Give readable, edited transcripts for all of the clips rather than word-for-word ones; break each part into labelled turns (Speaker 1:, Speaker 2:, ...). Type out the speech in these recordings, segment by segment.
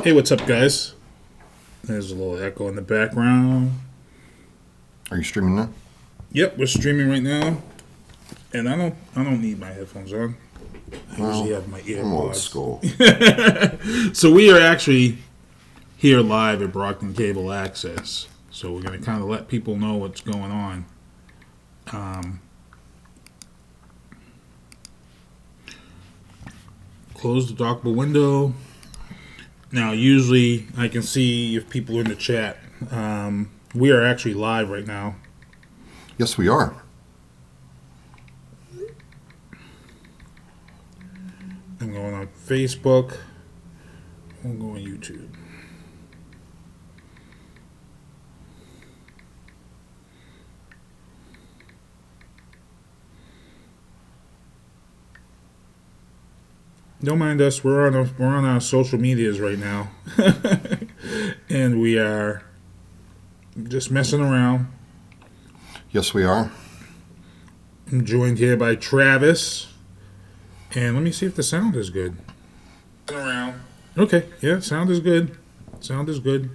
Speaker 1: Hey, what's up, guys? There's a little echo in the background.
Speaker 2: Are you streaming now?
Speaker 1: Yep, we're streaming right now, and I don't need my headphones on. I usually have my
Speaker 2: I'm old
Speaker 1: earbuds.
Speaker 2: school.
Speaker 1: So we are actually here live at Brockton Cable Access. So we're going to kind of let people know what's going on. Close the dockable window. Now, usually I can see if people are in the chat. We are actually live right now.
Speaker 2: Yes, we are.
Speaker 1: I'm going on Facebook. I'm going on YouTube. Don't mind us. We're on our social medias right now, and we are just messing around.
Speaker 2: Yes, we are.
Speaker 1: I'm joined here by Travis, and let me see if the sound is good. Around. Okay, yeah, sound is good. Sound is good.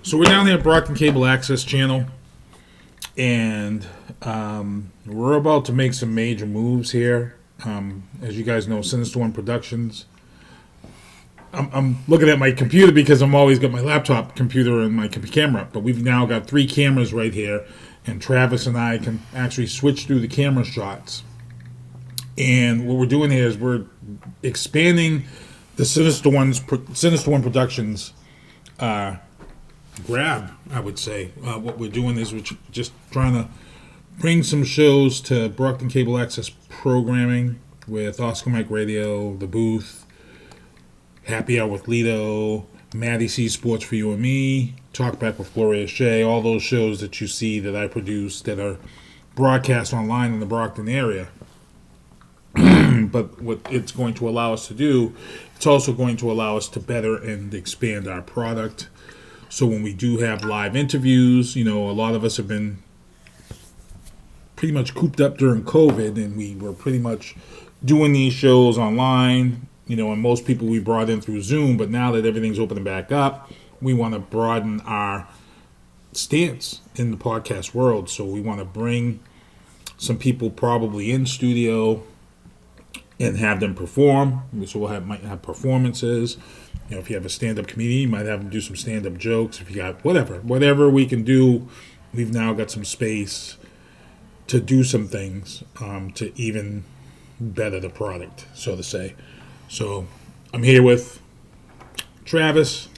Speaker 1: So we're down there at Brockton Cable Access Channel, and we're about to make some major moves here. As you guys know, Sinister One Productions. I'm looking at my computer because I'm always got my laptop computer and my camera up, but we've now got 3 cameras right here, and Travis and I can actually switch through the camera shots. And what we're doing here is we're expanding the Sinister One Productions grab, I would say. What we're doing is we're just trying to bring some shows to Brockton Cable Access programming with Oscar Mike Radio, The Booth, Happy Hour with Lito, Maddie C Sports for You and Me, Talk Back with Gloria Shea, all those shows that you see that I produce that are broadcast online in the Brockton area. But what it's going to allow us to do, it's also going to allow us to better and expand our product. So when we do have live interviews, a lot of us have been pretty much cooped up during COVID, and we were pretty much doing these shows online, and most people we brought in through Zoom, but now that everything's opening back up, we want to broaden our stance in the podcast world. So we want to bring some people probably in studio and have them perform. So might have performances. If you have a stand-up comedian, you might have them do some stand-up jokes. If you got whatever we can do, we've now got some space to do some things to even better the product, so to say. So I'm here with Travis.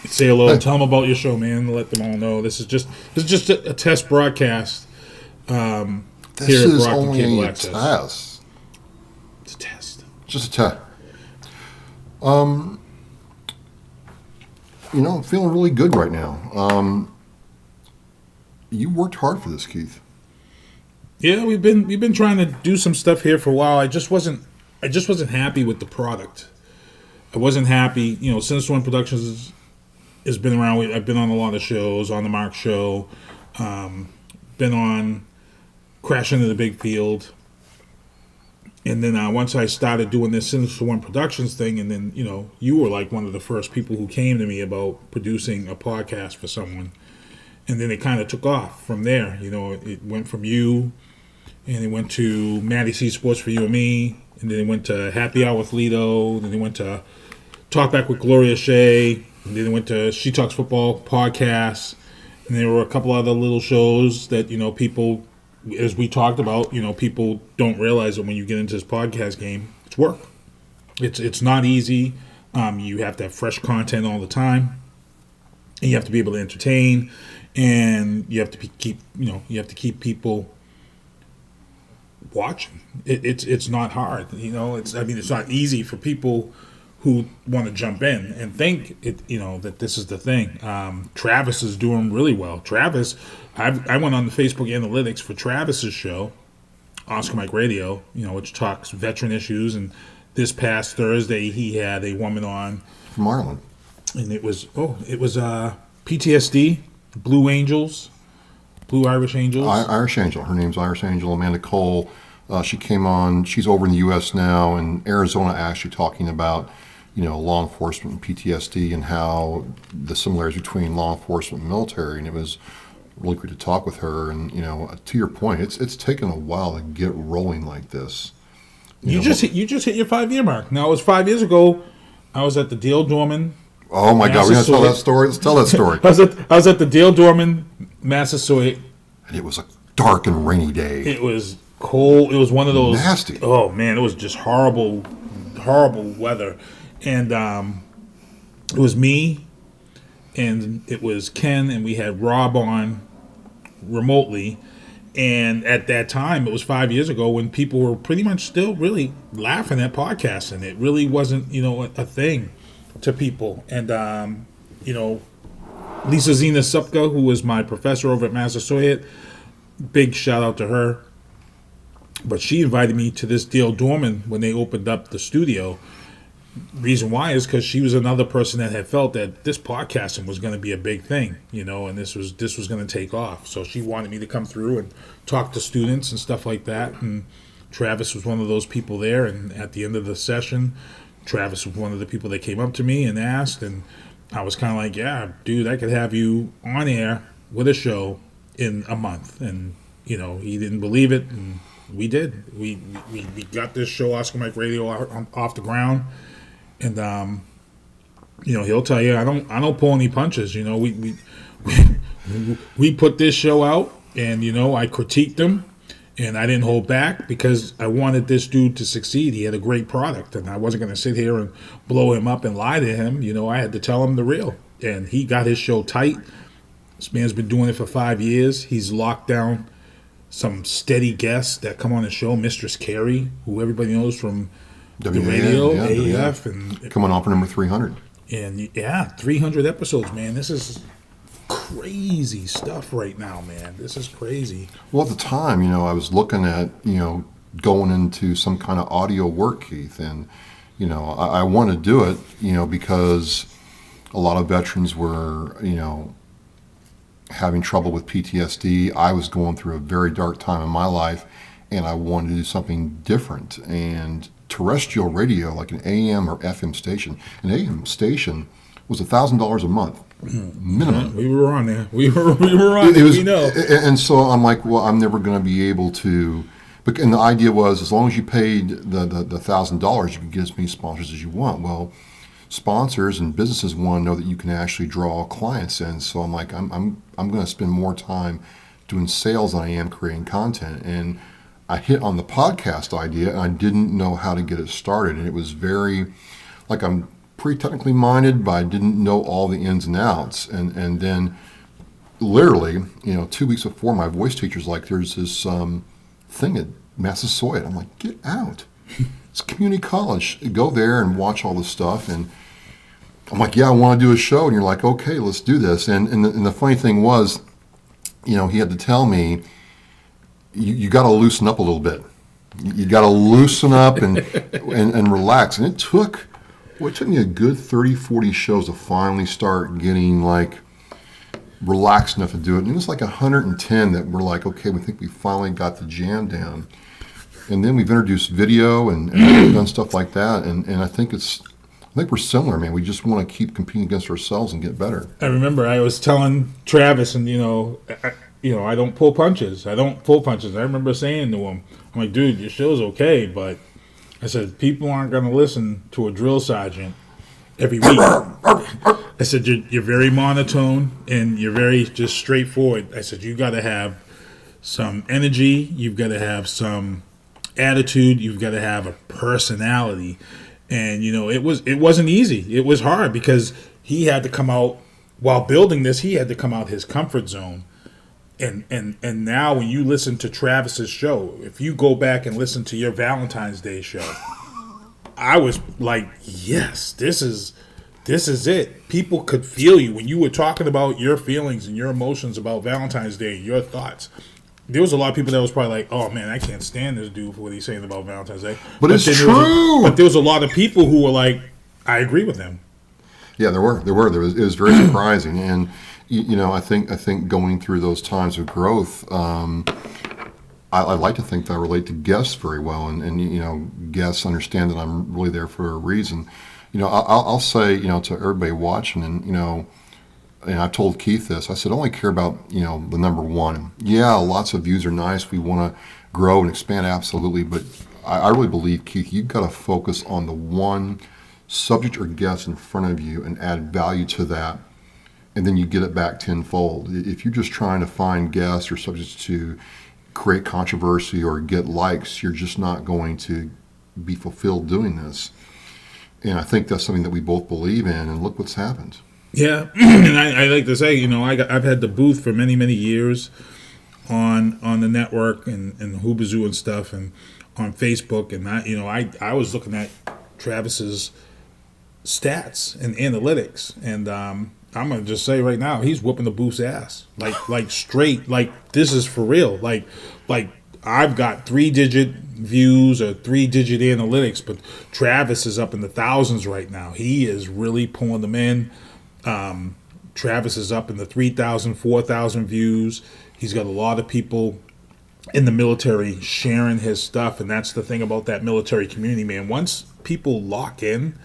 Speaker 1: Say hello.
Speaker 2: Hey.
Speaker 1: Tell them about your show, man. Let them all know this is just a test broadcast.
Speaker 2: This
Speaker 1: here
Speaker 2: is
Speaker 1: at Brockton
Speaker 2: only
Speaker 1: Cable
Speaker 2: a
Speaker 1: Access.
Speaker 2: test.
Speaker 1: It's a test.
Speaker 2: Just a test. I'm feeling really good right now. You worked hard for this, Keith.
Speaker 1: Yeah, we've been trying to do some stuff here for a while. I just wasn't happy with the product. I wasn't happy. Sinister One Productions has been around. I've been on a lot of shows, on the Mark Show, been on Crash Into the Big Field, and then once I started doing this Sinister One Productions thing, and then you were like one of the first people who came to me about producing a podcast for someone. And then it kind of took off from there. It went from you, and it went to Maddie C Sports for You and Me, and then it went to Happy Hour with Lito, then it went to Talk Back with Gloria Shea, and then it went to She Talks Football podcast, and there were a couple other little shows that, people, as we talked about, people don't realize that when you get into this podcast game, it's work. It's not easy. You have to have fresh content all the time, and you have to be able to entertain. And you have to keep people watching. It's not hard, it's not easy for people who want to jump in and think that this is the thing. Travis is doing really well. Travis, I went on the Facebook analytics for Travis's show, Oscar Mike Radio, which talks veteran issues. And this past Thursday, he had a woman on
Speaker 2: From Ireland.
Speaker 1: And it was PTSD. Blue Irish Angels.
Speaker 2: Irish Angel. Her name's Irish Angel. Amanda Cole. She came on. She's over in the U.S. now, in Arizona, actually talking about law enforcement and PTSD and how the similarities between law enforcement and military. And it was really great to talk with her. And, to your point, it's taken a while to get rolling like this.
Speaker 1: You just hit your 5-year mark. Now, it was 5 years ago. I was at the Dale Dorman.
Speaker 2: Oh my God, we're going to tell that story? Let's tell that story.
Speaker 1: I was at the Dale Dorman, Massasoit.
Speaker 2: And it was a dark and rainy day.
Speaker 1: It was cold. It was one of those.
Speaker 2: Nasty.
Speaker 1: Oh, man, it was just horrible weather. And it was me, and it was Ken, and we had Rob on remotely. And at that time, it was 5 years ago when people were pretty much still really laughing at podcasting. It really wasn't, a thing to people. And, Lisa Zena Supka, who was my professor over at Massasoit, big shout out to her. But she invited me to this Dale Dorman when they opened up the studio. Reason why is because she was another person that had felt that this podcasting was going to be a big thing, and this was going to take off. So she wanted me to come through and talk to students and stuff like that. And Travis was one of those people there. And at the end of the session, Travis was one of the people that came up to me and asked. And I was kind of like, yeah, dude, I could have you on air with a show in a month. And, he didn't believe it. And we did. We got this show, Oscar Mike Radio, off the ground. And he'll tell you I don't pull any punches. We put this show out, and I critiqued him, and I didn't hold back because I wanted this dude to succeed. He had a great product, and I wasn't going to sit here and blow him up and lie to him. I had to tell him the real, and he got his show tight. This man's been doing it for 5 years. He's locked down some steady guests that come on the show. Mistress Carey, who everybody knows from the radio, AAF, and
Speaker 2: coming off for number 300.
Speaker 1: And 300 episodes, man. This is crazy stuff right now, man. This is crazy.
Speaker 2: Well, at the time, I was looking at, going into some kind of audio work, Keith, and, I want to do it, because a lot of veterans were, having trouble with PTSD. I was going through a very dark time in my life, and I wanted to do something different. And terrestrial radio, like an AM or FM station, an AM station was $1,000 a month minimum.
Speaker 1: Yeah, we were on there. We were on there. We know.
Speaker 2: And so I'm like, well, I'm never going to be able to. But and the idea was, as long as you paid the $1,000, you could get as many sponsors as you want. Well, sponsors and businesses want to know that you can actually draw clients in. So I'm like, I'm going to spend more time doing sales than I am creating content. And I hit on the podcast idea, and I didn't know how to get it started. And it was very, like, I'm pretty technically minded, but I didn't know all the ins and outs. And then literally, 2 weeks before, my voice teacher's like, there's this thing at Massasoit. I'm like, get out. It's community college. Go there and watch all this stuff. And I'm like, yeah, I want to do a show. And you're like, okay, let's do this. And the funny thing was, he had to tell me, you got to loosen up a little bit. You got to loosen up and relax. And it took me a good 30, 40 shows to finally start getting like relaxed enough to do it. And it was like 110 that were like, okay, we think we finally got the jam down. And then we've introduced video and done stuff like that. And I think we're similar, man. We just want to keep competing against ourselves and get better.
Speaker 1: I remember I was telling Travis, and I don't pull punches. I remember saying to him, I'm like, dude, your show's okay, but I said, people aren't going to listen to a drill sergeant every week. I said, you're very monotone and you're very just straightforward. I said, you got to have some energy. You've got to have some attitude. You've got to have a personality. And, it wasn't easy. It was hard because he had to come out, while building this, he had to come out his comfort zone. And now when you listen to Travis's show, if you go back and listen to your Valentine's Day show, I was like, yes, this is it. People could feel you when you were talking about your feelings and your emotions about Valentine's Day, your thoughts. There was a lot of people that was probably like, oh man, I can't stand this dude for what he's saying about Valentine's Day.
Speaker 2: But it's true.
Speaker 1: But there was a lot of people who were like, I agree with him.
Speaker 2: Yeah, there were. It was very surprising. And I think going through those times of growth, I like to think that I relate to guests very well, and guests understand that I'm really there for a reason. I'll say, to everybody watching, and I told Keith this. I said, I only care about, the number one. Yeah, lots of views are nice. We want to grow and expand, absolutely. But I really believe, Keith, you've got to focus on the one subject or guest in front of you and add value to that, and then you get it back tenfold. If you're just trying to find guests or subjects to create controversy or get likes, you're just not going to be fulfilled doing this. And I think that's something that we both believe in, and look what's happened.
Speaker 1: Yeah, and I like to say, I've had the booth for many, many years on the network and Hoobazoo and stuff, and on Facebook, and I was looking at Travis's stats and analytics, and I'm gonna just say right now, he's whooping the booth's ass, like straight, like this is for real, like I've got 3-digit views or 3-digit analytics, but Travis is up in the thousands right now. He is really pulling them in. Travis is up in the 3,000, 4,000 views. He's got a lot of people in the military sharing his stuff, and that's the thing about that military community, man. Once people lock in,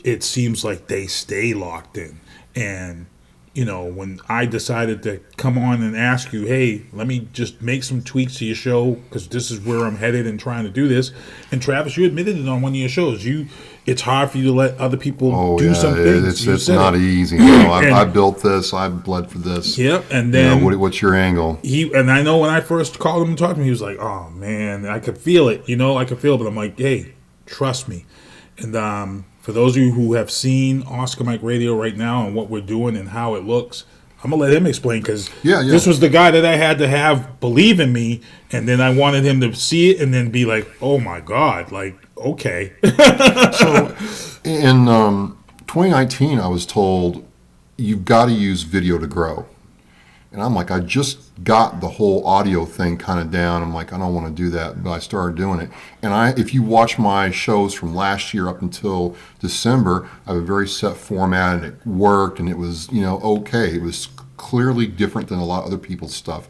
Speaker 1: it seems like they stay locked in. And when I decided to come on and ask you, hey, let me just make some tweaks to your show because this is where I'm headed and trying to do this. And Travis, you admitted it on one of your shows. It's hard for you to let other people do some things.
Speaker 2: It's not easy. I built this. I bled for this.
Speaker 1: Yep. And then
Speaker 2: what's your angle?
Speaker 1: And I know when I first called him and talked to him, he was like, oh man, I could feel it. I could feel it. But I'm like, hey, trust me. And for those of you who have seen Oscar Mike Radio right now and what we're doing and how it looks, I'm going to let him explain because this was the guy that I had to have believe in me, and then I wanted him to see it and then be like, oh my God, like, okay.
Speaker 2: So in 2019, I was told you've got to use video to grow. And I'm like, I just got the whole audio thing kind of down. I'm like, I don't want to do that, but I started doing it. And if you watch my shows from last year up until December, I have a very set format, and it worked, and it was, okay. It was clearly different than a lot of other people's stuff.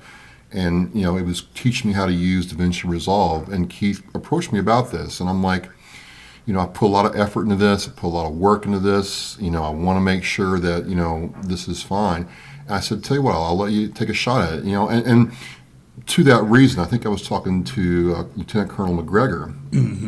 Speaker 2: And, it was teaching me how to use DaVinci Resolve. And Keith approached me about this, and I'm like, I put a lot of effort into this. I put a lot of work into this. I want to make sure that, this is fine. And I said, tell you what, I'll let you take a shot at it. And to that reason, I think I was talking to Lieutenant Colonel McGregor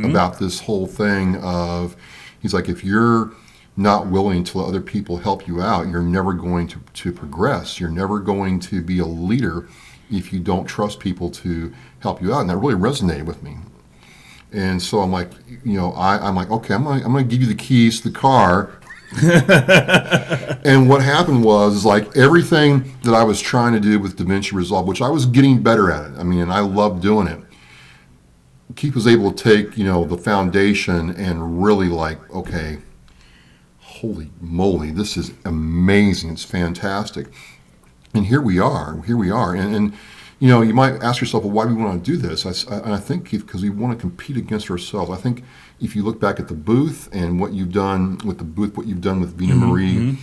Speaker 2: about this whole thing of, he's like, if you're not willing to let other people help you out, you're never going to progress. You're never going to be a leader if you don't trust people to help you out. And that really resonated with me. And so I'm like, I'm like, okay, I'm going to give you the keys to the car. And what happened was like everything that I was trying to do with DaVinci Resolve, which I was getting better at it. I mean, and I loved doing it. Keith was able to take, the foundation and really like, okay, holy moly, this is amazing. It's fantastic. And here we are. And you might ask yourself, well, why do we want to do this? And I think, Keith, because we want to compete against ourselves. I think if you look back at the booth and what you've done with the booth, what you've done with Vina Marie,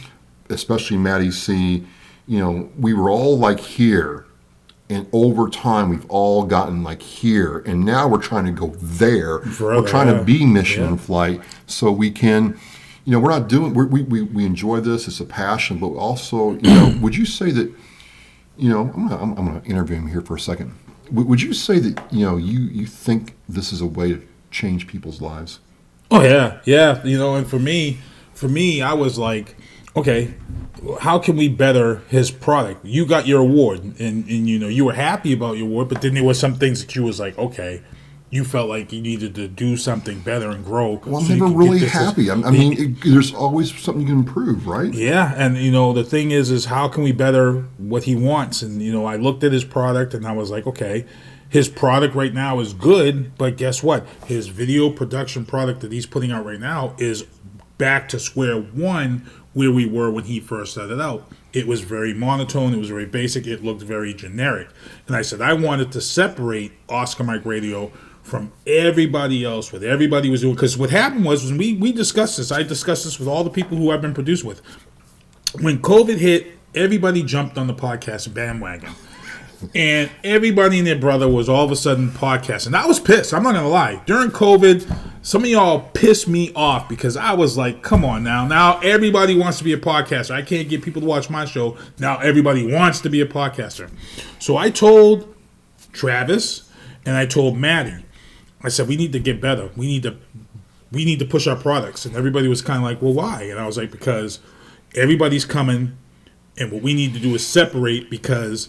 Speaker 2: especially Maddie C, we were all like here. And over time, we've all gotten like here. And now we're trying to go there. We're trying to be mission in flight so we can, we're not doing, we enjoy this. It's a passion. But also, would you say that, I'm gonna interview him here for a second. Would you say that you think this is a way to change people's lives?
Speaker 1: Oh yeah. And for me, I was like, okay, how can we better his product? You got your award, and you were happy about your award, but then there were some things that you was like, okay, you felt like you needed to do something better and grow.
Speaker 2: Well, I'm never really happy. I mean, there's always something you can improve, right?
Speaker 1: Yeah, and the thing is how can we better what he wants? And I looked at his product and I was like, okay, his product right now is good, but guess what? His video production product that he's putting out right now is back to square one where we were when he first started out. It was very monotone. It was very basic. It looked very generic. And I said I wanted to separate Oscar Mike Radio from everybody else, what everybody was doing. Because what happened was when we discussed this, I discussed this with all the people who I've been produced with. When COVID hit, everybody jumped on the podcast bandwagon. And everybody and their brother was all of a sudden podcasting. I was pissed. I'm not going to lie. During COVID, some of y'all pissed me off because I was like, come on now. Now everybody wants to be a podcaster. I can't get people to watch my show. Now everybody wants to be a podcaster. So I told Travis and I told Maddie, I said, we need to get better. We need to push our products. And everybody was kind of like, well, why? And I was like, because everybody's coming and what we need to do is separate, because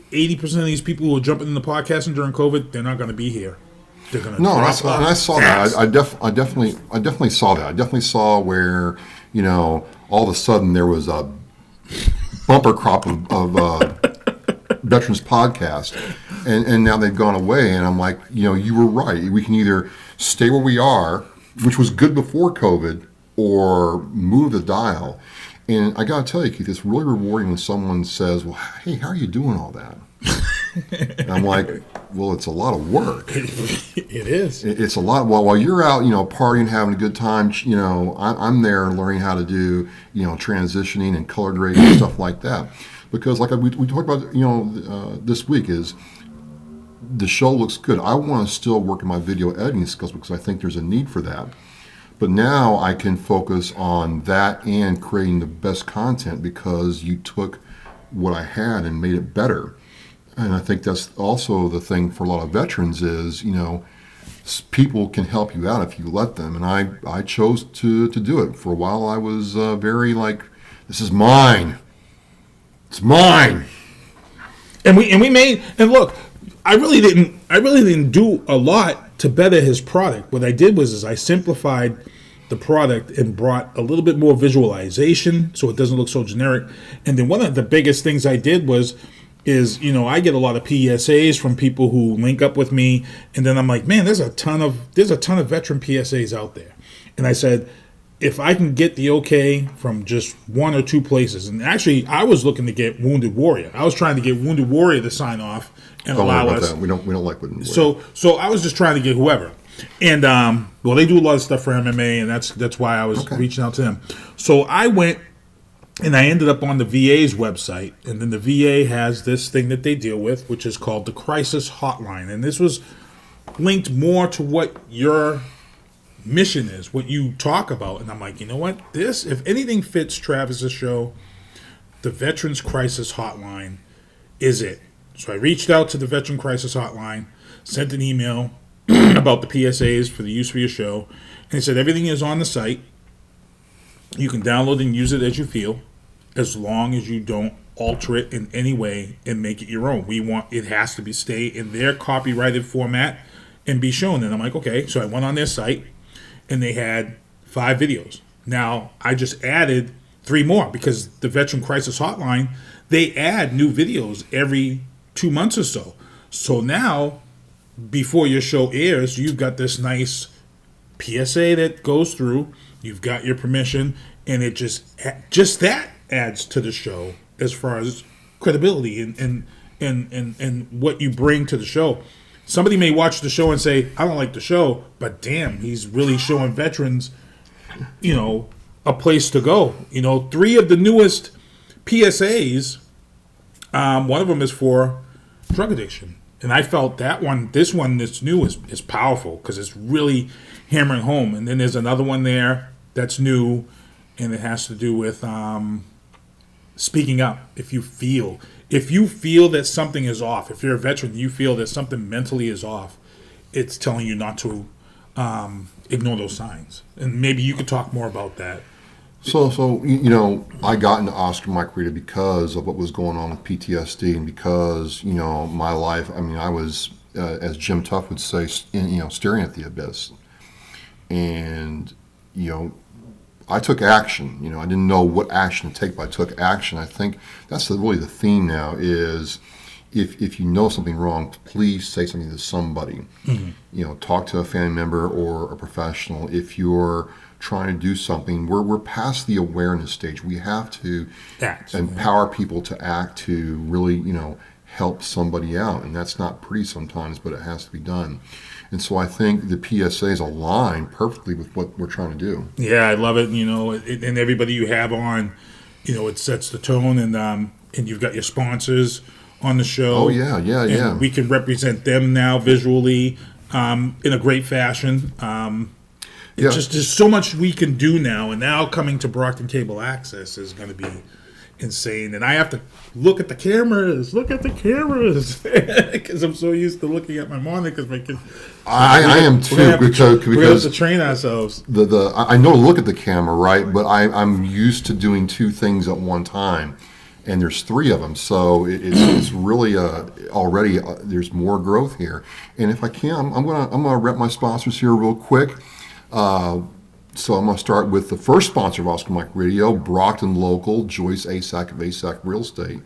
Speaker 1: 80% of these people who are jumping in the podcasting during COVID, they're not going to be here. They're going to
Speaker 2: No, and I saw that. I definitely saw that. I definitely saw where, all of a sudden there was a bumper crop of veterans podcast, and now they've gone away. And I'm like, you were right. We can either stay where we are, which was good before COVID, or move the dial. And I got to tell you, Keith, it's really rewarding when someone says, well, hey, how are you doing all that? And I'm like, well, it's a lot of work.
Speaker 1: It is.
Speaker 2: It's a lot. While you're out, partying, having a good time, I'm there learning how to do, transitioning and color grading and stuff like that. Because like we talked about, this week is the show looks good. I want to still work in my video editing skills because I think there's a need for that. But now I can focus on that and creating the best content because you took what I had and made it better. And I think that's also the thing for a lot of veterans is, people can help you out if you let them. And I chose to do it. For a while I was very like, this is mine. It's mine.
Speaker 1: And we made, and look, I really didn't do a lot to better his product. What I did was I simplified the product and brought a little bit more visualization so it doesn't look so generic. And then one of the biggest things I did is I get a lot of PSAs from people who link up with me, and then I'm like, man, there's a ton of veteran PSAs out there. And I said, if I can get the okay from just one or two places, and actually I was looking to get Wounded Warrior. I was trying to get Wounded Warrior to sign off and allow us.
Speaker 2: That. We don't like Wounded Warrior.
Speaker 1: So I was just trying to get whoever. And they do a lot of stuff for MMA, and that's why I was reaching out to them. So I went and I ended up on the VA's website, and then the VA has this thing that they deal with, which is called the Crisis Hotline. And this was linked more to what your mission is, what you talk about. And I'm like, you know what? This, if anything fits Travis's show, the Veterans Crisis Hotline is it. So I reached out to the Veteran Crisis Hotline, sent an email about the PSAs for the use for your show, and they said everything is on the site. You can download and use it as you feel, as long as you don't alter it in any way and make it your own. It has to stay in their copyrighted format and be shown. And I'm like, okay. So I went on their site and they had 5 videos. Now I just added 3 more because the Veteran Crisis Hotline, they add new videos every 2 months or so. So now, before your show airs, you've got this nice PSA that goes through. You've got your permission, and it just that adds to the show as far as credibility and what you bring to the show. Somebody may watch the show and say, I don't like the show, but damn, he's really showing veterans, a place to go. 3 of the newest PSAs, one of them is for drug addiction. And I felt this one that's new is powerful because it's really hammering home. And then there's another one there that's new, and it has to do with speaking up. If you feel that something is off, if you're a veteran, you feel that something mentally is off, it's telling you not to ignore those signs. And maybe you could talk more about that.
Speaker 2: So I got into Oscar Mike Rita because of what was going on with PTSD, and because my life. I mean, I was, as Jim Tuff would say, staring at the abyss, and I took action. I didn't know what action to take, but I took action. I think that's really the theme now is, if you know something wrong, please say something to somebody. Mm-hmm. Talk to a family member or a professional. If you're trying to do something, we're past the awareness stage. We have to empower people to act, to really help somebody out, and that's not pretty sometimes, but it has to be done. And so I think the PSAs align perfectly with what we're trying to do.
Speaker 1: Yeah, I love it. And everybody you have on, it sets the tone, and you've got your sponsors on the show.
Speaker 2: Oh yeah.
Speaker 1: We can represent them now visually. in a great fashion.
Speaker 2: Yeah.
Speaker 1: Just there's so much we can do now, and now coming to Brockton Cable Access is going to be insane. And I have to look at the cameras, because I'm so used to looking at my monitor. Because my kid,
Speaker 2: I am too, because
Speaker 1: we have to train ourselves.
Speaker 2: I know to look at the camera, right? But I'm used to doing two things at one time, and there's three of them, so it's really already there's more growth here. And if I can, I'm gonna rep my sponsors here real quick. So I'm going to start with the first sponsor of Oscar Mike Radio, Brockton Local, Joyce Asack of Asack Real Estate.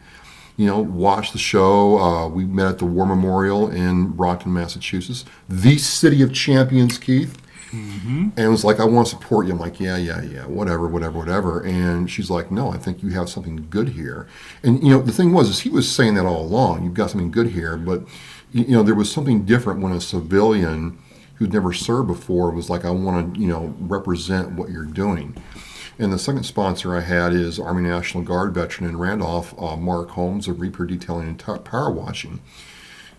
Speaker 2: Watch the show. We met at the War Memorial in Brockton, Massachusetts, the city of champions, Keith. Mm-hmm. And it was like, I want to support you. I'm like, yeah, whatever. And she's like, no, I think you have something good here. And, the thing was, he was saying that all along. You've got something good here. But, there was something different when a civilian who'd never served before was like, I want to, represent what you're doing. And the second sponsor I had is Army National Guard veteran in Randolph, Mark Holmes of Reaper Detailing and Power Washing.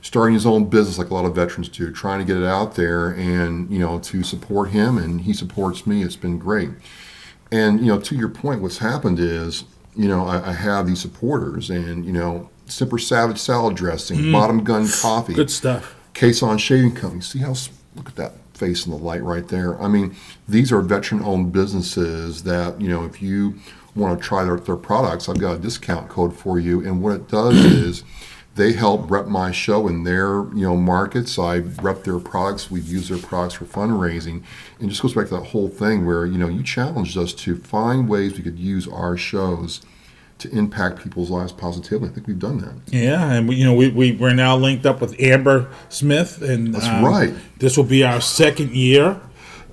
Speaker 2: Starting his own business like a lot of veterans do, trying to get it out there and, to support him, and he supports me. It's been great. And, to your point, what's happened is, I have these supporters and, Simper Savage salad dressing, Bottom Gun coffee.
Speaker 1: Good stuff.
Speaker 2: Caisson Shaving Company. See how, look at that face in the light right there. I mean, these are veteran-owned businesses that, if you want to try their products, I've got a discount code for you. And what it does is they help rep my show in their, markets. I rep their products. We've used their products for fundraising. And it just goes back to that whole thing where, you challenged us to find ways we could use our shows to impact people's lives positively. I think we've done that.
Speaker 1: Yeah, and we're now linked up with Amber Smith, and
Speaker 2: that's right.
Speaker 1: This will be our second year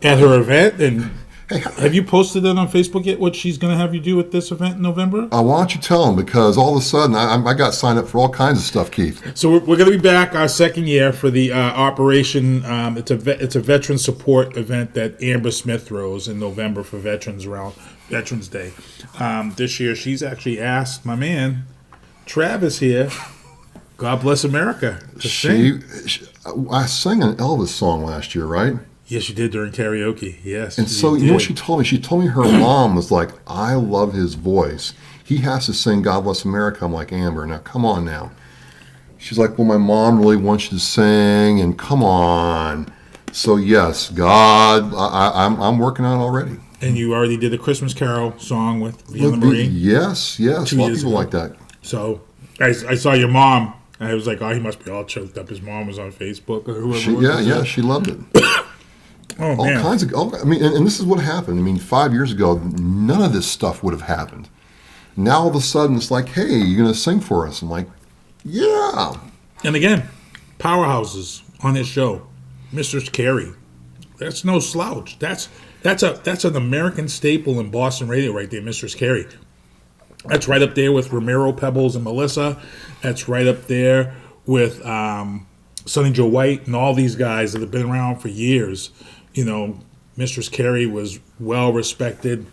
Speaker 1: at her event. And have you posted it on Facebook yet? What she's going to have you do at this event in November?
Speaker 2: Why don't you tell them? Because all of a sudden I got signed up for all kinds of stuff, Keith.
Speaker 1: So we're going to be back our second year for the Operation. It's a veteran support event that Amber Smith throws in November for veterans around Veterans Day. This year, she's actually asked my man, Travis here, God Bless America, to sing.
Speaker 2: I sang an Elvis song last year, right?
Speaker 1: Yes, you did during karaoke, yes.
Speaker 2: And so, you know what she told me? She told me her mom was like, I love his voice. He has to sing God Bless America. I'm like, Amber, now come on now. She's like, well, my mom really wants you to sing, and come on. So, yes, God, I'm working on it already.
Speaker 1: And you already did a Christmas Carol song with Vienna Marie.
Speaker 2: Yes. A lot of people like that.
Speaker 1: So I saw your mom, and I was like, oh, he must be all choked up. His mom was on Facebook or whoever.
Speaker 2: She loved it.
Speaker 1: Oh,
Speaker 2: all
Speaker 1: man.
Speaker 2: kinds of. And this is what happened. 5 years ago, none of this stuff would have happened. Now all of a sudden, it's like, hey, you're going to sing for us. I'm like, yeah.
Speaker 1: And again, powerhouses on his show, Mr. Carey. That's no slouch. That's an American staple in Boston radio right there, Mr. Carey. That's right up there with Ramiro Pebbles and Melissa. That's right up there with Sonny Joe White and all these guys that have been around for years. Mr. Carey was well respected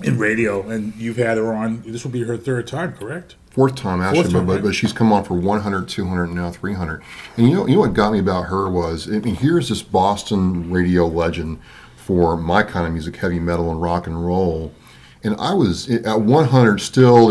Speaker 1: in radio, and you've had her on. This will be her third time, correct?
Speaker 2: Fourth time, actually, but she's come on for 100, 200, and now 300. And you know what got me about her was, here's this Boston radio legend for my kind of music, heavy metal and rock and roll. And I was, at 100 still,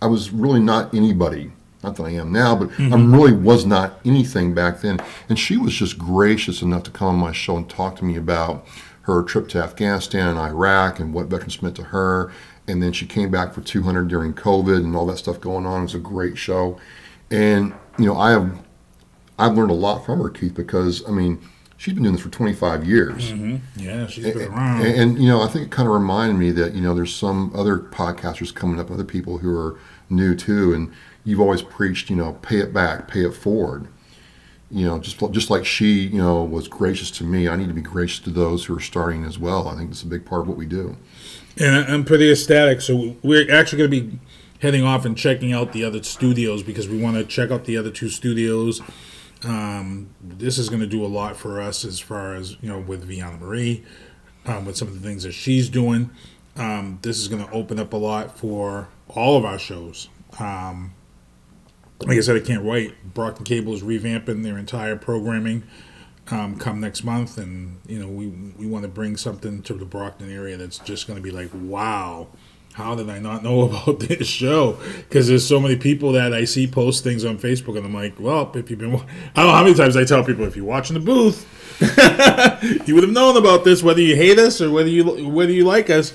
Speaker 2: I was really not anybody. Not that I am now, but I really was not anything back then. And she was just gracious enough to come on my show and talk to me about her trip to Afghanistan and Iraq and what veterans meant to her. And then she came back for 200 during COVID and all that stuff going on. It was a great show. And, I've learned a lot from her, Keith, because, she's been doing this for 25 years.
Speaker 1: Mm-hmm. Yeah, she's been around.
Speaker 2: And I think it kind of reminded me that, there's some other podcasters coming up, other people who are new too. And you've always preached, pay it back, pay it forward. Just like she, was gracious to me, I need to be gracious to those who are starting as well. I think it's a big part of what we do. And
Speaker 1: I'm pretty ecstatic. So we're actually going to be heading off and checking out the other studios because we want to check out the other two studios. This is going to do a lot for us as far as, with Vienna Marie, with some of the things that she's doing. This is going to open up a lot for all of our shows. like I said, I can't wait. Brockton Cable is revamping their entire programming come next month, and we want to bring something to the Brockton area that's just going to be like, wow, how did I not know about this show? Because there's so many people that I see post things on Facebook, and I'm like, well, if you've been, I don't know how many times I tell people, if you're watching the booth, you would have known about this, whether you hate us or whether you like us.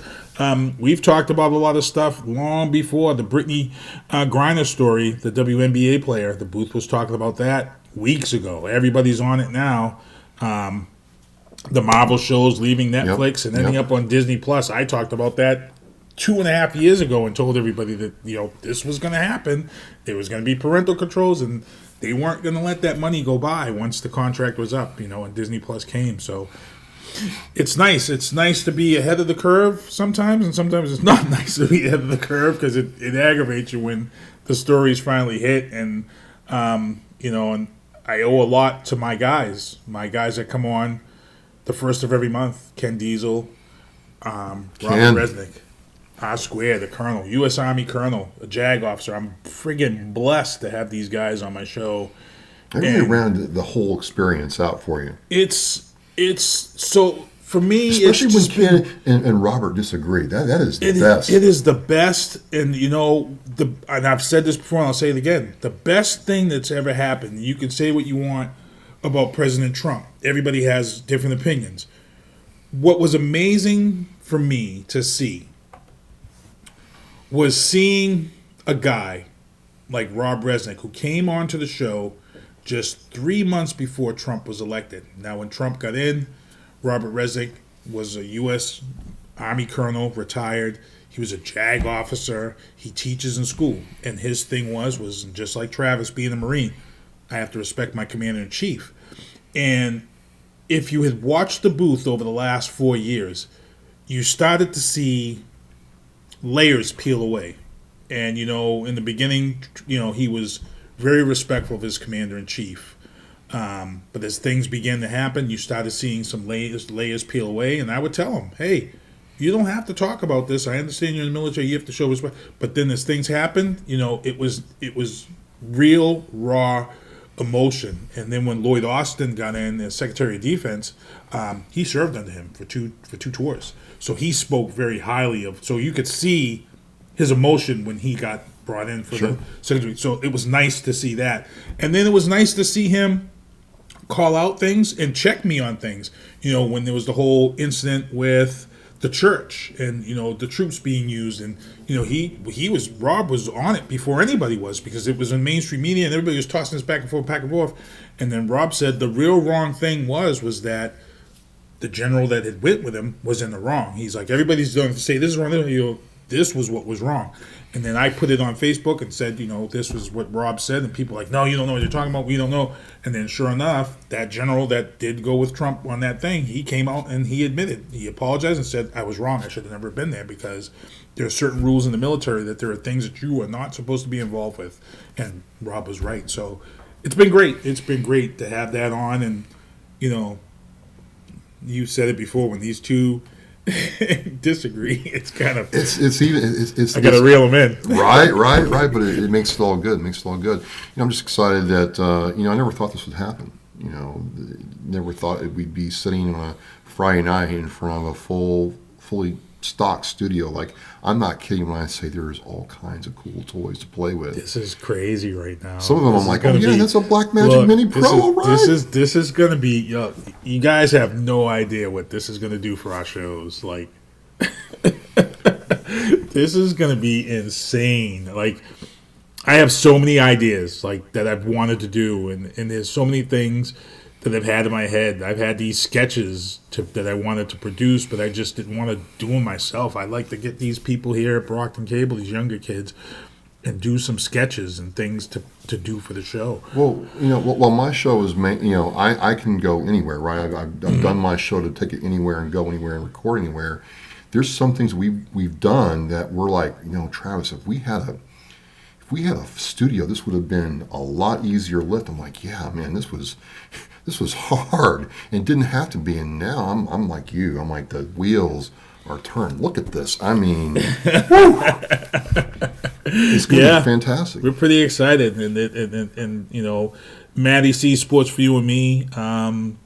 Speaker 1: We've talked about a lot of stuff long before the Brittany Griner story, the WNBA player. The booth was talking about that weeks ago. Everybody's on it now. The Marvel shows leaving Netflix and ending up on Disney Plus. I talked about that 2.5 years ago and told everybody that this was going to happen. There was going to be parental controls, and they weren't going to let that money go by once the contract was up. And Disney Plus came. So it's nice. It's nice to be ahead of the curve sometimes, and sometimes it's not nice to be ahead of the curve because it aggravates you when the stories finally hit. And and I owe a lot to my guys that come on the first of every month. Ken Diesel, Robert Resnick, R-Square, the Colonel, U.S. Army Colonel, a JAG officer. I'm friggin' blessed to have these guys on my show.
Speaker 2: I really rounded the whole experience out for you.
Speaker 1: It's so for me,
Speaker 2: especially when Ken and Robert disagree. That is the best.
Speaker 1: It is the best, and and I've said this before, and I'll say it again. The best thing that's ever happened. You can say what you want about President Trump. Everybody has different opinions. What was amazing for me to see was seeing a guy like Rob Resnick, who came onto the show just 3 months before Trump was elected. Now, when Trump got in, Robert Resnick was a U.S. Army colonel, retired. He was a JAG officer. He teaches in school. And his thing was just like Travis being a Marine, I have to respect my commander-in-chief. And if you had watched the booth over the last 4 years, you started to see layers peel away. And, in the beginning, he was very respectful of his commander-in-chief. But as things began to happen, you started seeing some layers peel away. And I would tell him, hey, you don't have to talk about this. I understand you're in the military. You have to show respect. But then as things happened, it was real, raw emotion. And then when Lloyd Austin got in as Secretary of Defense, he served under him for two tours. So he spoke very highly of. So you could see his emotion when he got brought in for the Secretary. So it was nice to see that. And then it was nice to see him call out things and check me on things. When there was the whole incident with the church and the troops being used, and Rob was on it before anybody was, because it was in mainstream media and everybody was tossing this back and forth, and then Rob said the real wrong thing was that the general that had went with him was in the wrong. He's like, everybody's going to say this is wrong. This was what was wrong. And then I put it on Facebook and said, this was what Rob said. And people were like, no, you don't know what you're talking about. We don't know. And then sure enough, that general that did go with Trump on that thing, he came out and he admitted. He apologized and said, I was wrong. I should have never been there, because there are certain rules in the military that there are things that you are not supposed to be involved with. And Rob was right. So it's been great. It's been great to have that on. And, you said it before, when these two disagree, it's kind of I gotta reel them in.
Speaker 2: right but it makes it all good. I'm just excited that I never thought this would happen. Never thought we'd be sitting on a Friday night in front of a fully stocked studio. Like, I'm not kidding when I say there's all kinds of cool toys to play with.
Speaker 1: This is crazy right now.
Speaker 2: Some of them I'm like, that's a Blackmagic Mini Pro, right?
Speaker 1: This is gonna be. You guys have no idea what this is gonna do for our shows. Like, this is gonna be insane. Like, I have so many ideas that I've wanted to do, and there's so many things that I've had in my head. I've had these sketches that I wanted to produce, but I just didn't want to do them myself. I'd like to get these people here at Brockton Cable, these younger kids, and do some sketches and things to do for the show.
Speaker 2: Well, while my show is I can go anywhere, right? I've done my show to take it anywhere and go anywhere and record anywhere. There's some things we've done that we're like, Travis, if we had a studio, this would have been a lot easier lift. I'm like, yeah, man, this was hard, and it didn't have to be. And now I'm like you. I'm like, the wheels are turned. Look at this. I mean, It's going to be fantastic.
Speaker 1: We're pretty excited, and you know, Matty C Sports for You and Me.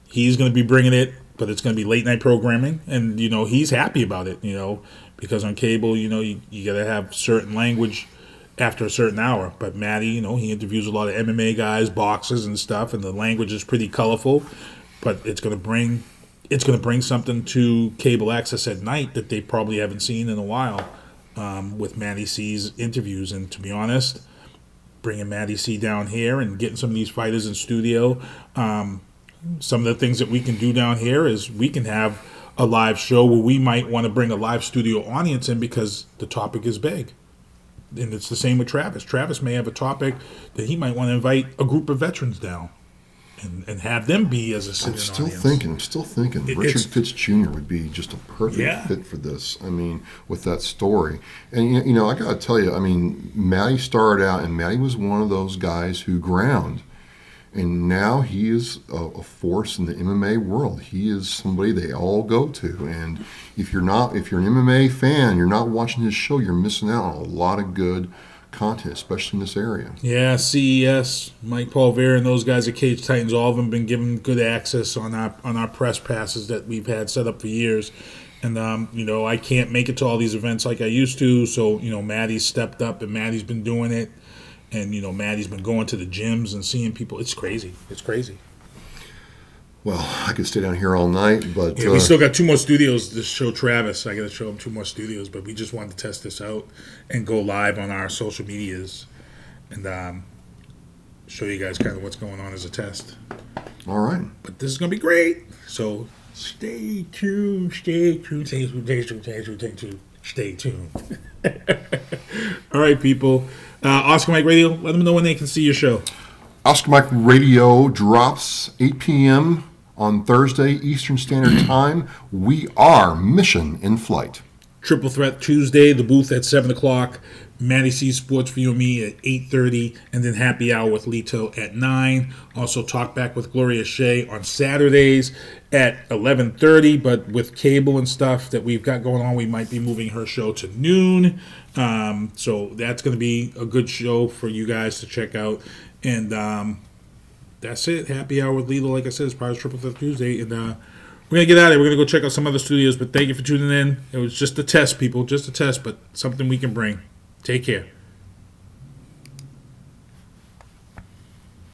Speaker 1: He's going to be bringing it, but it's going to be late night programming, and you know, he's happy about it. You know, because on cable, you know, you got to have certain language after a certain hour. But Matty, you know, he interviews a lot of MMA guys, boxers, and stuff, and the language is pretty colorful. But it's going to bring something to cable access at night that they probably haven't seen in a while, with Matty C's interviews. And to be honest, bringing Matty C down here and getting some of these fighters in studio, some of the things that we can do down here is we can have a live show where we might want to bring a live studio audience in because the topic is big. And it's the same with Travis. Travis may have a topic that he might want to invite a group of veterans down and have them be as a sitting audience.
Speaker 2: I'm still thinking. Richard Fitz Jr. would be just a perfect fit for this. I mean, with that story. And, you know, I got to tell you, I mean, Matty started out, and Matty was one of those guys who ground. And now he is a force in the MMA world. He is somebody they all go to. And if you're an MMA fan, you're not watching his show, you're missing out on a lot of good content, especially in this area.
Speaker 1: Yeah, CES, Mike Paul Vera, and those guys at Cage Titans, all of them been given good access on our press passes that we've had set up for years. And you know, I can't make it to all these events like I used to, so you know, Matty's stepped up and Matty's been doing it. And, you know, Matty's been going to the gyms and seeing people. It's crazy. It's crazy.
Speaker 2: Well, I could stay down here all night, but...
Speaker 1: Yeah, we still got 2 more studios to show Travis. I got to show him 2 more studios, but we just wanted to test this out and go live on our social medias and show you guys kind of what's going on as a test.
Speaker 2: All right.
Speaker 1: But this is going to be great. So stay tuned, stay tuned, stay tuned, stay tuned, stay tuned, stay tuned. Stay tuned. All right, people. Oscar Mike Radio, let them know when they can see your show.
Speaker 2: Oscar Mike Radio drops 8 p.m. on Thursday, Eastern Standard Time. We are Mission in Flight.
Speaker 1: Triple Threat Tuesday, the booth at 7 o'clock. Matty C Sports for You and Me at 8:30, and then Happy Hour with Lito at 9. Also, Talk Back with Gloria Shea on Saturdays at 11:30, but with cable and stuff that we've got going on, we might be moving her show to noon. So that's going to be a good show for you guys to check out. And that's it. Happy Hour with Lito, like I said, is part of Triple Threat Tuesday. And we're going to get out of here. We're going to go check out some other studios, but thank you for tuning in. It was just a test, people, just a test, but something we can bring. Take care.